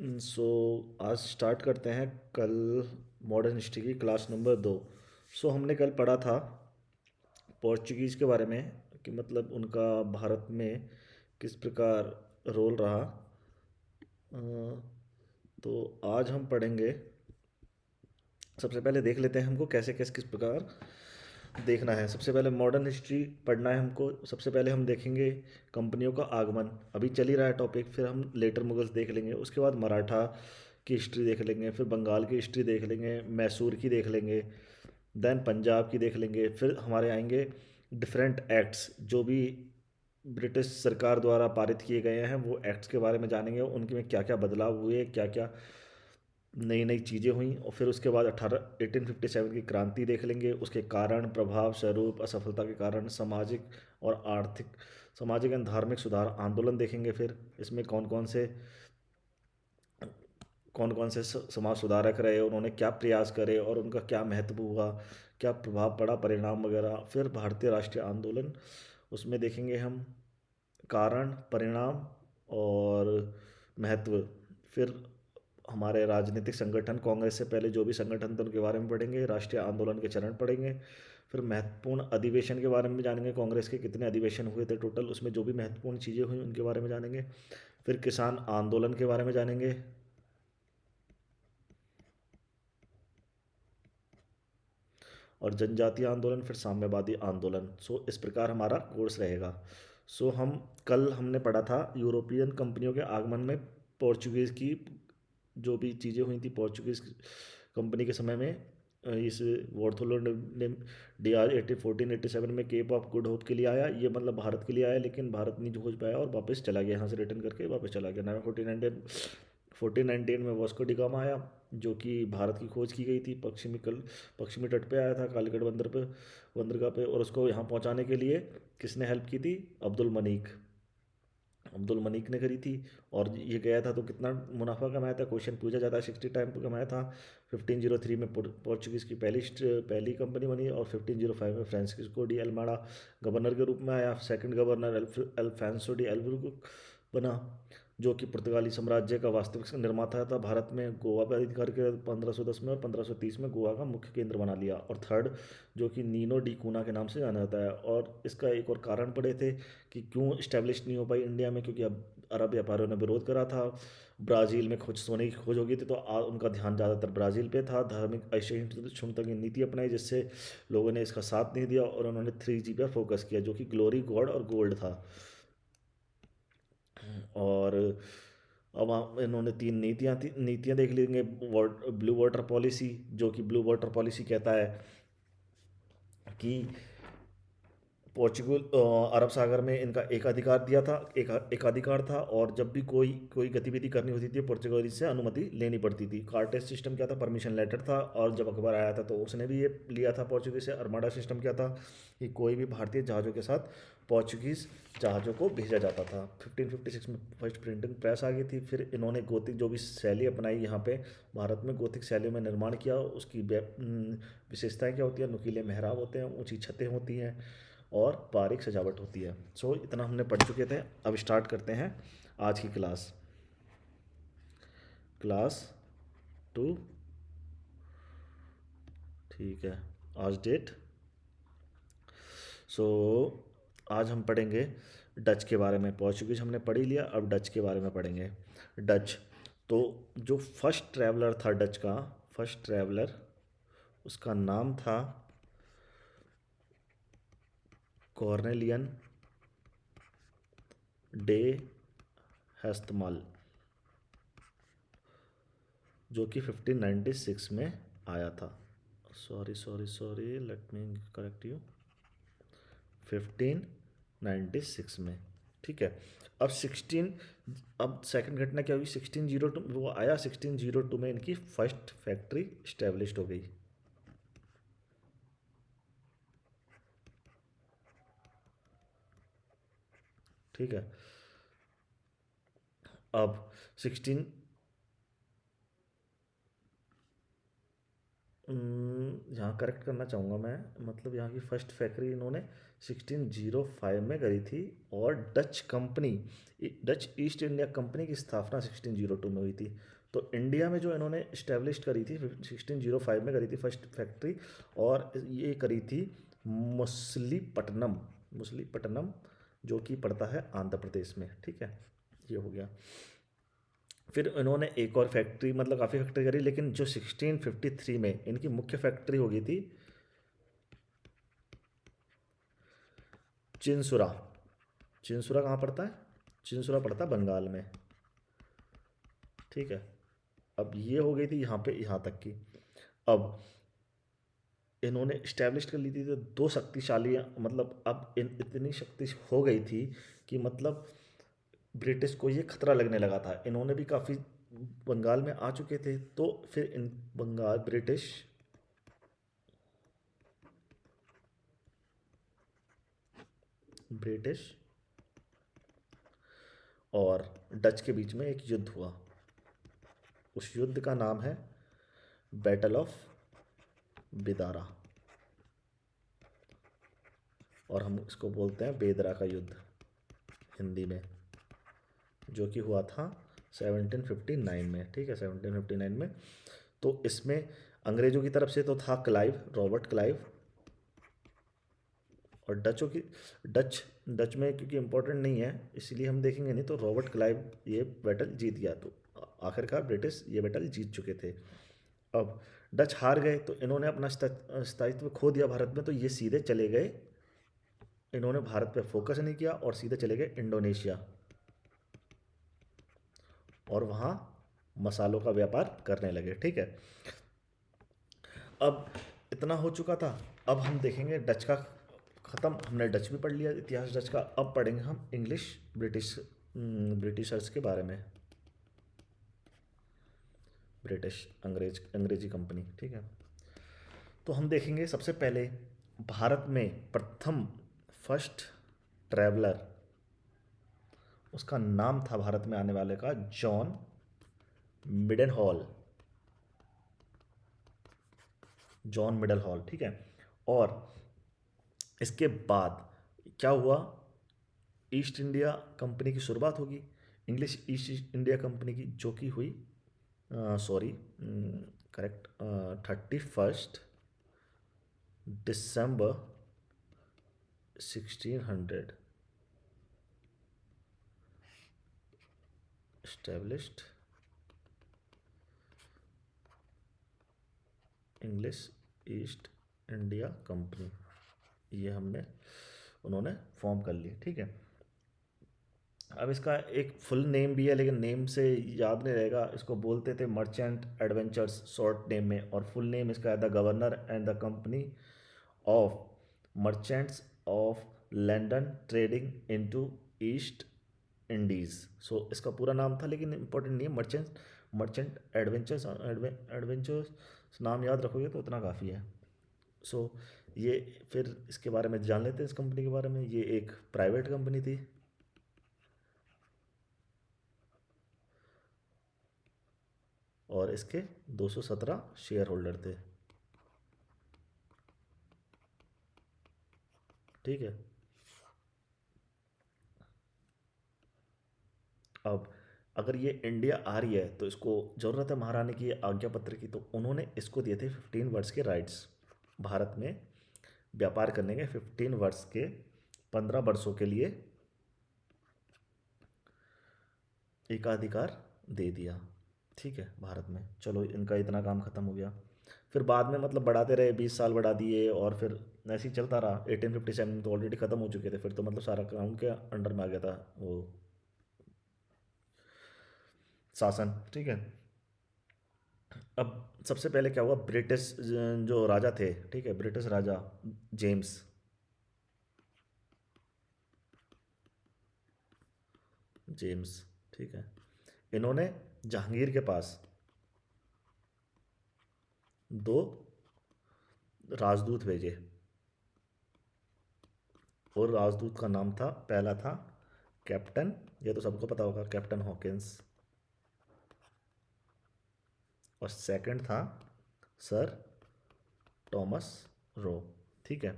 सो आज स्टार्ट करते हैं कल मॉडर्न हिस्ट्री की क्लास नंबर 2। हमने कल पढ़ा था पोर्चुगीज़ के बारे में कि मतलब उनका भारत में किस प्रकार रोल रहा। अ, तो आज हम पढ़ेंगे। सबसे पहले देख लेते हैं हमको कैसे कैसे किस प्रकार देखना है। सबसे पहले मॉडर्न हिस्ट्री पढ़ना है हमको। सबसे पहले हम देखेंगे कंपनियों का आगमन, अभी चल ही रहा है टॉपिक। फिर हम लेटर मुगल्स देख लेंगे, उसके बाद मराठा की हिस्ट्री देख लेंगे, फिर बंगाल की हिस्ट्री देख लेंगे, मैसूर की देख लेंगे, देन पंजाब की देख लेंगे। फिर हमारे आएंगे डिफरेंट एक्ट्स जो भी ब्रिटिश सरकार द्वारा पारित किए गए हैं, वो एक्ट्स के बारे में जानेंगे, उनके में क्या क्या बदलाव हुए, क्या क्या नई नई चीज़ें हुई। और फिर उसके बाद 1857 की क्रांति देख लेंगे, उसके कारण, प्रभाव स्वरूप, असफलता के कारण, सामाजिक और आर्थिक, सामाजिक एवं धार्मिक सुधार आंदोलन देखेंगे। फिर इसमें कौन कौन से समाज सुधारक रहे, उन्होंने क्या प्रयास करे और उनका क्या महत्व हुआ, क्या प्रभाव पड़ा, परिणाम वगैरह। फिर भारतीय राष्ट्रीय आंदोलन, उसमें देखेंगे हम कारण, परिणाम और महत्व। फिर हमारे राजनीतिक संगठन, कांग्रेस से पहले जो भी संगठन थे उनके बारे में पढ़ेंगे, राष्ट्रीय आंदोलन के चरण पढ़ेंगे। फिर महत्वपूर्ण अधिवेशन के बारे में जानेंगे, कांग्रेस के कितने अधिवेशन हुए थे टोटल, उसमें जो भी महत्वपूर्ण चीज़ें हुई उनके बारे में जानेंगे। फिर किसान आंदोलन के बारे में जानेंगे। और जनजातीय आंदोलन, फिर साम्यवादी आंदोलन। इस प्रकार हमारा कोर्स रहेगा। हम कल हमने पढ़ा था यूरोपियन कंपनियों के आगमन में पोर्चुगीज़ की जो भी चीज़ें हुई थी पोर्चुगीज़ कंपनी के समय में। इस वॉर्थोलो ने डियाज 1487 में केप ऑफ गुड होप के लिए आया। ये मतलब भारत के लिए आया, लेकिन भारत नहीं खोज पाया और वापस चला गया, यहाँ से रिटर्न करके वापस चला गया। 1498 में वास्को डी गामा आया, जो कि भारत की खोज की गई थी। पश्चिमी तट पे आया था, कालीकट बंदरगाह पे। और उसको यहाँ पहुँचाने के लिए किसने हेल्प की थी? अब्दुल मनीक ने करी थी। और ये गया था तो कितना मुनाफा कमाया था, क्वेश्चन पूछा जाता है। 60 टाइम पर कमाया था। 1503 में पोर्चुगीज़ की पहली कंपनी बनी। और 1505 में फ्रांसिस्को डी अल्माडा गवर्नर के रूप में आया। सेकंड गवर्नर अल्फांसो डी एल्बुर्क बना, जो कि पुर्तगाली साम्राज्य का वास्तविक निर्माता था। भारत में गोवा पर अधिकार किया 1510 में, और 1530 में गोवा का मुख्य केंद्र बना लिया। और थर्ड, जो कि नीनो डी कूना के नाम से जाना जाता है। और इसका एक और कारण पड़े थे कि क्यों इस्टेब्लिश नहीं हो पाई इंडिया में, क्योंकि अब अरब व्यापारियों ने विरोध करा था। ब्राज़ील में खोज सोने की खोज हो गई थी, तो उनका ध्यान ज़्यादातर ब्राज़ील पे था। धार्मिक असहिष्णुता की नीति अपनाई, जिससे लोगों ने इसका साथ नहीं दिया और उन्होंने 3G पर फोकस किया, जो कि ग्लोरी, गॉड और गोल्ड था। और अब इन्होंने तीन नीतियाँ देख लेंगे। ब्लू वाटर पॉलिसी, जो कि ब्लू वाटर पॉलिसी कहता है कि पोर्चुगल अरब सागर में इनका एकाधिकार दिया था, एकाधिकार था। और जब भी कोई कोई गतिविधि करनी होती थी, पोर्चुगली से अनुमति लेनी पड़ती थी। कार्टेज सिस्टम क्या था? परमिशन लेटर था। और जब अकबर आया था तो उसने भी ये लिया था पोर्चुगीज से। अर्माडा सिस्टम क्या था? कि कोई भी भारतीय जहाज़ों के साथ पोर्चुगीज़ जहाज़ों को भेजा जाता था। 1556 में फर्स्ट प्रिंटिंग प्रेस आ गई थी। फिर इन्होंने गोथिक जो भी शैली अपनाई यहाँ पे भारत में, गोथिक शैली में निर्माण किया। उसकी विशेषताएं क्या होती हैं? नुकीले मेहराब होते हैं, ऊंची छतें होती हैं और बारीक सजावट होती है। इतना हमने पढ़ चुके थे। अब स्टार्ट करते हैं आज की क्लास। क्लास 2। ठीक है, आज डेट। सो आज हम पढ़ेंगे डच के बारे में। पोर्चुगीज हमने पढ़ ही लिया, अब डच के बारे में पढ़ेंगे। डच, तो जो फर्स्ट ट्रैवलर था डच का, फर्स्ट ट्रैवलर, उसका नाम था कॉर्नेलियन डे हेस्टमल, जो कि 1596 में आया था। Sorry, let me correct you. 1596 में। ठीक है। अब 16, अब सेकंड घटना क्या हुई? 1602 वो आया, 1602 में इनकी फर्स्ट फैक्ट्री इस्टेब्लिश हो गई। ठीक है। अब 16 यहाँ करेक्ट करना चाहूँगा मैं, मतलब यहाँ की फर्स्ट फैक्ट्री इन्होंने 1605 में करी थी, और Dutch company, Dutch east India company की स्थापना 1602 में हुई थी। तो इंडिया में जो इन्होंने इस्टेब्लिश करी थी 1605 में करी थी फर्स्ट फैक्ट्री, और ये करी थी मुसलीपट्टनम, जो कि पड़ता है आंध्र प्रदेश में। ठीक है, ये हो गया। फिर इन्होंने एक और फैक्ट्री, मतलब काफ़ी फैक्ट्री करी, लेकिन जो 1653 में इनकी मुख्य फैक्ट्री हो गई थी चिंसुरा। चिंसुरा कहाँ पड़ता है? चिंसुरा पड़ता है बंगाल में। ठीक है, अब ये हो गई थी यहाँ पे यहाँ तक की। अब इन्होंने इस्टेब्लिश कर ली थी, तो दो शक्तिशाली, मतलब अब इतनी शक्ति हो गई थी कि मतलब ब्रिटिश को ये खतरा लगने लगा था। इन्होंने भी काफ़ी बंगाल में आ चुके थे, तो फिर इन बंगाल ब्रिटिश और डच के बीच में एक युद्ध हुआ। उस युद्ध का नाम है बैटल ऑफ बिदारा, और हम इसको बोलते हैं बेदरा का युद्ध हिंदी में, जो कि हुआ था 1759 में। ठीक है, 1759 में। तो इसमें अंग्रेज़ों की तरफ से तो था क्लाइव, रॉबर्ट क्लाइव, और डच डच में क्योंकि इम्पोर्टेंट नहीं है इसलिए हम देखेंगे नहीं, तो रॉबर्ट क्लाइव ये बैटल जीत गया। तो आखिरकार ब्रिटिश ये बैटल जीत चुके थे। अब डच हार गए, तो इन्होंने अपना स्थायित्व खो दिया भारत में, तो ये सीधे चले गए, इन्होंने भारत पे फोकस नहीं किया और सीधे चले गए इंडोनेशिया, और वहाँ मसालों का व्यापार करने लगे। ठीक है, अब इतना हो चुका था। अब हम देखेंगे डच का ख़त्म, हमने डच भी पढ़ लिया, इतिहास डच का। अब पढ़ेंगे हम इंग्लिश ब्रिटिशर्स के बारे में। ब्रिटिश अंग्रेजी कंपनी। ठीक है, तो हम देखेंगे सबसे पहले भारत में प्रथम फर्स्ट ट्रैवलर, उसका नाम था भारत में आने वाले का John Mildenhall. John Mildenhall. ठीक है, और इसके बाद क्या हुआ, ईस्ट इंडिया कंपनी की शुरुआत होगी, इंग्लिश ईस्ट इंडिया कंपनी की, जो कि हुई, सॉरी, करेक्ट, 31 दिसंबर 1600 established English east India company, ये उन्होंने फॉर्म कर ली। ठीक है, अब इसका एक फुल नेम भी है, लेकिन नेम से याद नहीं रहेगा, इसको बोलते थे मर्चेंट एडवेंचर्स शॉर्ट नेम में, और फुल नेम इसका है the governor and the company of merchants of London trading into East Indies. So इसका पूरा नाम था, लेकिन इंपॉर्टेंट नहीं है, मर्चेंट एडवेंचर्स नाम याद रखोगे तो उतना काफ़ी है। सो ये, फिर इसके बारे में जान लेते हैं, इस कंपनी के बारे में। ये एक प्राइवेट कंपनी थी, और इसके 217 शेयर होल्डर थे। ठीक है, अब अगर ये इंडिया आ रही है तो इसको ज़रूरत है महारानी की आज्ञा पत्र की, तो उन्होंने इसको दिए थे 15 वर्ष के राइट्स, भारत में व्यापार करने के 15 वर्ष के, 15 वर्षों के लिए एकाधिकार दे दिया। ठीक है, भारत में। चलो, इनका इतना काम ख़त्म हो गया। फिर बाद में मतलब बढ़ाते रहे, 20 साल बढ़ा दिए, और फिर ऐसे ही चलता रहा। 1857 में तो ऑलरेडी ख़त्म हो चुके थे, फिर तो मतलब सारा काम के अंडर में आ गया था वो शासन। ठीक है, अब सबसे पहले क्या हुआ, ब्रिटिश जो राजा थे, ठीक है, ब्रिटिश राजा जेम्स, जेम्स, ठीक है, इन्होंने जहांगीर के पास दो राजदूत भेजे, और राजदूत का नाम था, पहला था कैप्टन, ये तो सबको पता होगा, कैप्टन हॉकिंस, और सेकंड था सर टॉमस रो। ठीक है,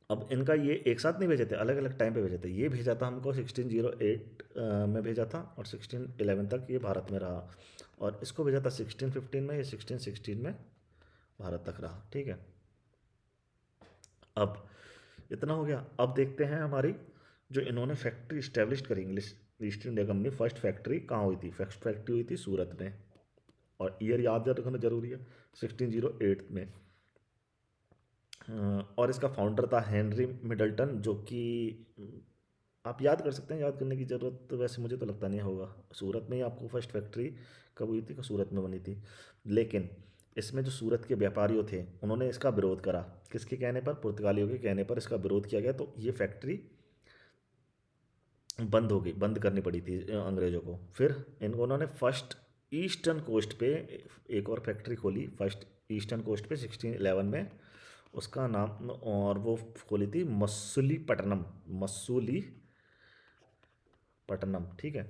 अब इनका ये एक साथ नहीं भेजे थे, अलग अलग टाइम पे भेजे थे। ये भेजा था हमको 1608 में भेजा था, और 1611 तक ये भारत में रहा, और इसको भेजा था 1615 में, ये 1616 में भारत तक रहा। ठीक है, अब इतना हो गया। अब देखते हैं हमारी जो इन्होंने फैक्ट्री इस्टेब्लिश करी English east India company, first factory कहाँ हुई थी? फर्स्ट फैक्ट्री हुई थी सूरत में, और ईयर याद रखना जरूरी है, 1608 में। और इसका फाउंडर था हेनरी मिडल्टन, जो कि आप याद कर सकते हैं, याद करने की ज़रूरत तो वैसे मुझे तो लगता नहीं होगा। सूरत में ही आपको फर्स्ट फैक्ट्री कब हुई थी? सूरत में बनी थी। लेकिन इसमें जो सूरत के व्यापारियों थे उन्होंने इसका विरोध करा। किसके कहने पर? पुर्तगालियों के कहने पर इसका विरोध किया गया, तो ये फैक्ट्री बंद हो गई, बंद करनी पड़ी थी अंग्रेज़ों को। फिर इनको उन्होंने फर्स्ट ईस्टर्न कोस्ट पे एक और फैक्ट्री खोली, फर्स्ट ईस्टर्न कोस्ट पे 1611 में। उसका नाम, और वो खोली थी मसूलीपट्टनम, मसूलीपट्टनम। ठीक है,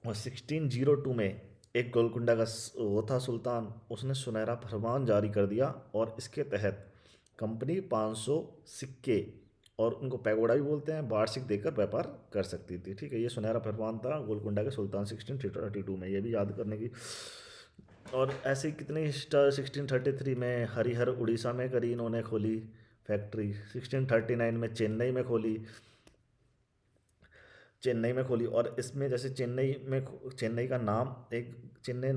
और 1602 में एक गोलकुंडा का वो था सुल्तान, उसने सुनहरा फरमान जारी कर दिया, और इसके तहत कंपनी 500 सिक्के, और उनको पैगोडा भी बोलते हैं, वार्षिक देकर व्यापार कर सकती थी। ठीक है, ये सुनहरा फरमान था गोलकुंडा के सुल्तान 1632 में, ये भी याद करने की। और ऐसे ही कितनी स्टार 1633 में हरिहर उड़ीसा में करी इन्होंने, खोली फैक्ट्री। 1639 में चेन्नई में खोली, और इसमें जैसे चेन्नई का नाम, एक चेन्नई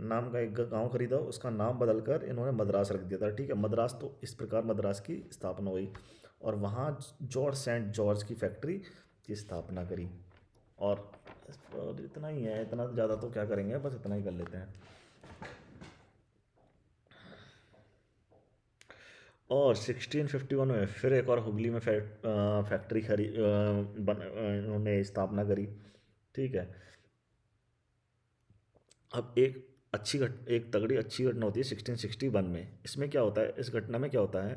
नाम का एक गांव खरीदा, उसका नाम बदलकर इन्होंने मद्रास रख दिया था। ठीक है, मद्रास, तो इस प्रकार मद्रास की स्थापना हुई, और वहाँ जॉर्ज सेंट जॉर्ज की फैक्ट्री की स्थापना करी। और इतना ही है, इतना ज़्यादा तो क्या करेंगे, बस इतना ही कर लेते हैं। और 1651 में फिर एक और हुगली में फैक्ट्री इन्होंने स्थापना करी। ठीक है, अब एक तगड़ी अच्छी घटना होती है 1661 में। इसमें क्या होता है, इस घटना में क्या होता है,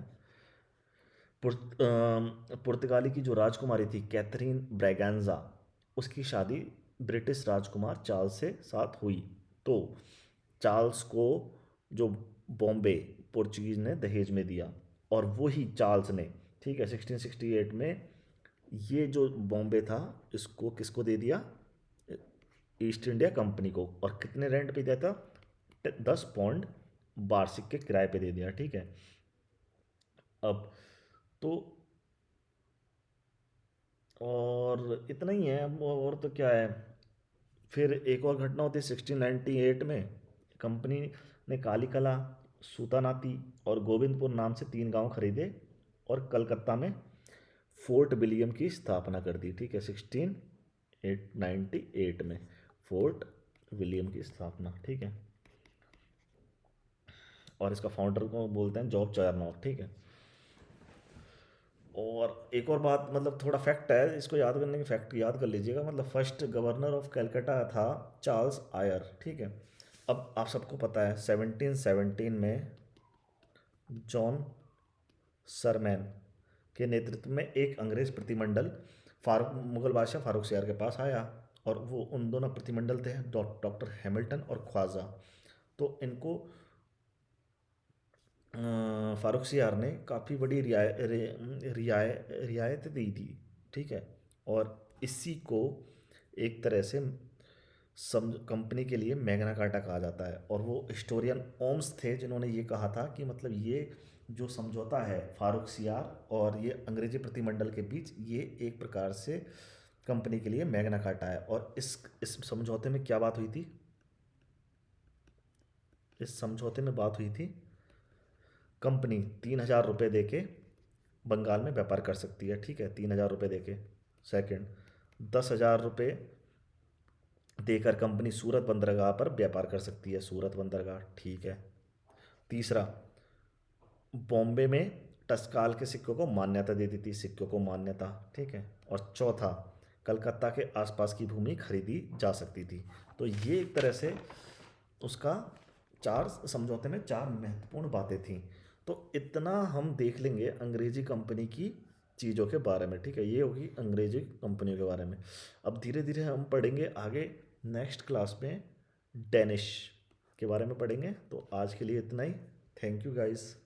पुर्तगाली की जो राजकुमारी थी कैथरीन ब्रैगेंजा, उसकी शादी ब्रिटिश राजकुमार चार्ल्स से साथ हुई। तो चार्ल्स को जो बॉम्बे पोर्चुगीज ने दहेज में दिया, और वही चार्ल्स ने, ठीक है, 1668 में ये जो बॉम्बे था इसको किसको दे दिया? ईस्ट इंडिया कंपनी को। और कितने रेंट पे दिया था? 10 पाउंड वार्षिक के किराए पे दे दिया। ठीक है, अब तो और इतना ही है, और तो क्या है। फिर एक और घटना होती है 1698 में, कंपनी ने काली कला, सूतानाती और गोविंदपुर नाम से 3 गांव खरीदे, और कलकत्ता में फोर्ट विलियम की स्थापना कर दी। ठीक है, 1698 में फोर्ट विलियम की स्थापना। ठीक है, और इसका फाउंडर को बोलते हैं जॉब चार्नोक। ठीक है, और एक और बात, मतलब थोड़ा फैक्ट है, इसको याद करने की, फैक्ट याद कर लीजिएगा। मतलब फर्स्ट गवर्नर ऑफ कैलकाटा था चार्ल्स आयर। ठीक है, अब आप सबको पता है 1717 में जॉन सरमैन के नेतृत्व में एक अंग्रेज प्रतिमंडल मुगल बादशाह फारूक सियार के पास आया, और वो उन दोनों प्रतिमंडल थे डॉक्टर हैमिल्टन और ख्वाजा। तो इनको फारूक सियार ने काफ़ी बड़ी रियायत दी थी। ठीक है, और इसी को एक तरह से कंपनी के लिए मैग्ना कार्टा कहा जाता है। और वो हिस्टोरियन ओम्स थे जिन्होंने ये कहा था कि मतलब ये जो समझौता है फारूक सियार और ये अंग्रेजी प्रतिमंडल के बीच, ये एक प्रकार से कंपनी के लिए मैग्ना कार्टा है। और इस समझौते में क्या बात हुई थी? इस समझौते में बात हुई थी, कंपनी 3,000 रुपये दे के बंगाल में व्यापार कर सकती है। ठीक है, 3,000 रुपये दे के। सेकेंड, 10,000 रुपये देकर कंपनी सूरत बंदरगाह पर व्यापार कर सकती है, सूरत बंदरगाह। ठीक है, तीसरा, बॉम्बे में टस्काल के सिक्कों को मान्यता दे दी थी, सिक्कों को मान्यता। ठीक है, और चौथा, कलकत्ता के आसपास की भूमि खरीदी जा सकती थी। तो ये एक तरह से उसका चार समझौते में 4 महत्वपूर्ण बातें थीं। तो इतना हम देख लेंगे अंग्रेजी कंपनी की चीज़ों के बारे में। ठीक है, ये होगी अंग्रेजी कंपनियों के बारे में। अब धीरे धीरे हम पढ़ेंगे आगे नेक्स्ट क्लास में डेनिश के बारे में पढ़ेंगे। तो आज के लिए इतना ही। Thank you guys.